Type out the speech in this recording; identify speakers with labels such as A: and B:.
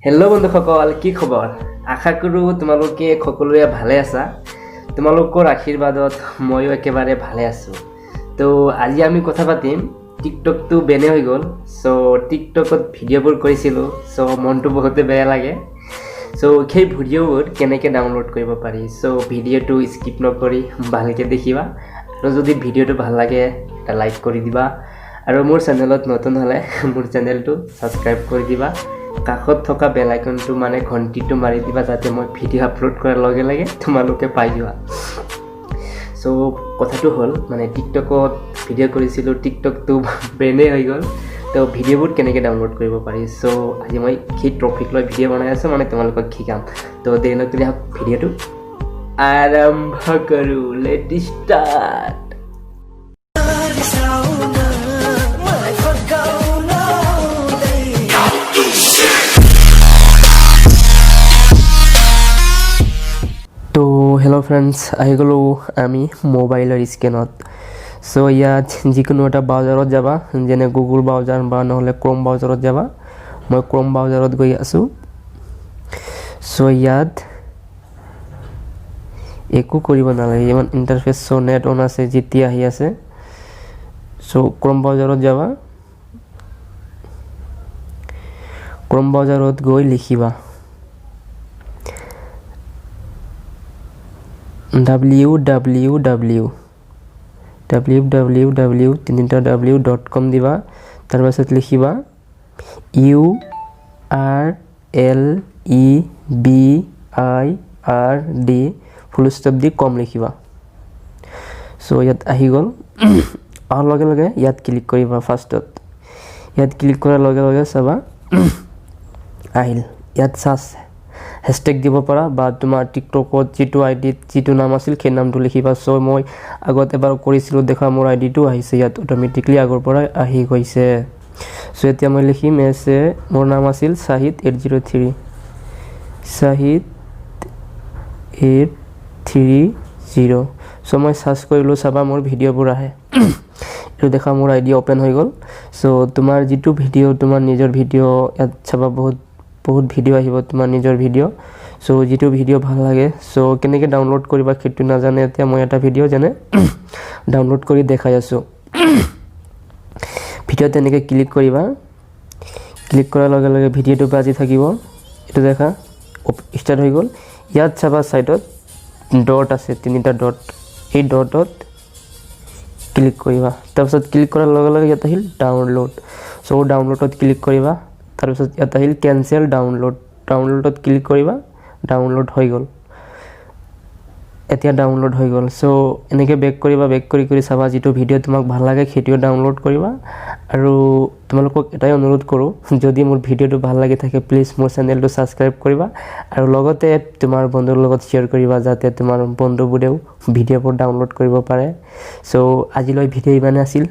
A: Hello' বন্ধুসকল, কি খবৰ? আশা কৰোঁ তোমালোকে সকলোৱে ভালে আছা। তোমালোকৰ আশীৰ্বাদত ময়ো একেবাৰে ভালে আছোঁ। তো আজি আমি কথা পাতিম, টিকটকটো বেনে হৈ গ'ল। টিকটকত ভিডিঅ'বোৰ কৰিছিলোঁ, মনটো বহুতে বেয়া লাগে। সেই ভিডিঅ'বোৰ কেনেকৈ ডাউনলোড কৰিব পাৰি। ভিডিঅ'টো স্কিপ নকৰি ভালকৈ দেখিবা, আৰু যদি ভিডিঅ'টো ভাল লাগে এটা লাইক কৰি দিবা, আৰু মোৰ চেনেলত নতুন হ'লে মোৰ চেনেলটো ছাবস্ক্ৰাইব কৰি দিবা। কাষত থকা বেল আইকনটো মানে ঘণ্টিটো মাৰি দিবা, যাতে মই ভিডিঅ' আপলোড কৰাৰ লগে লগে তোমালোকে পাই যোৱা। কথাটো হ'ল মানে টিকটকত ভিডিঅ' কৰিছিলোঁ, টিকটকটো বেনে হৈ গ'ল। ভিডিঅ'বোৰ কেনেকৈ ডাউনলোড কৰিব পাৰি। আজি মই সেই টপিক লৈ ভিডিঅ' বনাই আছোঁ, মানে তোমালোকক শিকাম। দেৰি নকৰি আহক ভিডিঅ'টো আৰম্ভ কৰোঁ। Late start. হেল্ল' ফ্ৰেণ্ডছ, আহি গ'লোঁ আমি মোবাইলৰ স্ক্ৰীনত। ইয়াত যিকোনো এটা ব্ৰাউজাৰত যাবা, যেনে গুগল ব্ৰাউজাৰ বা নহ'লে ক্ৰ'ম ব্ৰাউজাৰত যাবা। মই ক্ৰ'ম ব্ৰাউজাৰত গৈ আছোঁ। ইয়াত একো কৰিব নালাগে, ইমান ইণ্টাৰফেচ নেট অন আছে যেতিয়া আহি আছে। ক্ৰ'ম ব্ৰাউজাৰত যাবা। ক্ৰ'ম ব্ৰাউজাৰত গৈ লিখিবা www.com দিবা। তাৰপাছত লিখিবা URLEBIRD ফুল ষ্টপ দি কম লিখিবা। ইয়াত আহি গ'ল। অহাৰ লগে লগে ইয়াত ক্লিক কৰিবা। ফাৰ্ষ্টত ইয়াত ক্লিক কৰাৰ লগে লগে চাবা আহিল। ইয়াত চাৰ্চ হেছটেগ দিব পাৰা, বা তোমাৰ টিকটকত যিটো আইডিত যিটো নাম আছিল সেই নামটো লিখিবা। মই আগত এবাৰ কৰিছিলোঁ, দেখা মোৰ আইডিটো আহিছে ইয়াত অট'মেটিকলি আগৰ পৰাই আহি গৈছে। এতিয়া মই লিখিম মোৰ নাম আছিল শ্বাহিদ 803। শ্বাহিদ 830। মই চাৰ্চ কৰিলোঁ, চাবা মোৰ ভিডিঅ'বোৰ আহে। এইটো দেখা মোৰ আইডি অ'পেন হৈ গ'ল। তোমাৰ যিটো ভিডিঅ', তোমাৰ নিজৰ ভিডিঅ' ইয়াত চাবা বহুত ভিডিঅ' আহিব, তোমাৰ নিজৰ ভিডিঅ'। যিটো ভিডিঅ' ভাল লাগে। কেনেকৈ ডাউনলোড কৰিবা সেইটো নাজানে, এতিয়া মই এটা ভিডিঅ' যেনে ডাউনলোড কৰি দেখাই আছোঁ। ভিডিঅ'ত তেনেকৈ ক্লিক কৰিবা। ক্লিক কৰাৰ লগে লগে ভিডিঅ'টো বাজি থাকিব। এইটো দেখা ষ্টাৰ্ট হৈ গ'ল। ইয়াত চাবা ছাইডত ডট আছে, 3টা ডট। এই ডটত ক্লিক কৰিবা। তাৰপিছত ক্লিক কৰাৰ লগে লগে ইয়াত আহিল ডাউনলোড। ডাউনলোডত ক্লিক কৰিবা। তাৰপিছত ইয়াত আহিল কেনচেল ডাউনলোড। ডাউনলোডত ক্লিক কৰিবা। ডাউনলোড হৈ গ'ল। এতিয়া ডাউনলোড হৈ গ'ল। এনেকৈ বেক কৰিবা। বেক কৰি চাবা যিটো ভিডিঅ' তোমাক ভাল লাগে সেইটোও ডাউনলোড কৰিবা। আৰু তোমালোকক এটাই অনুৰোধ কৰোঁ, যদি মোৰ ভিডিঅ'টো ভাল লাগি থাকে প্লিজ মোৰ চেনেলটো ছাবস্ক্ৰাইব কৰিবা, আৰু লগতে তোমাৰ বন্ধুৰ লগত শ্বেয়াৰ কৰিবা, যাতে তোমাৰ বন্ধুবোৰেও ভিডিঅ'বোৰ ডাউনলোড কৰিব পাৰে। আজিলৈ ভিডিঅ' ইমানে আছিল।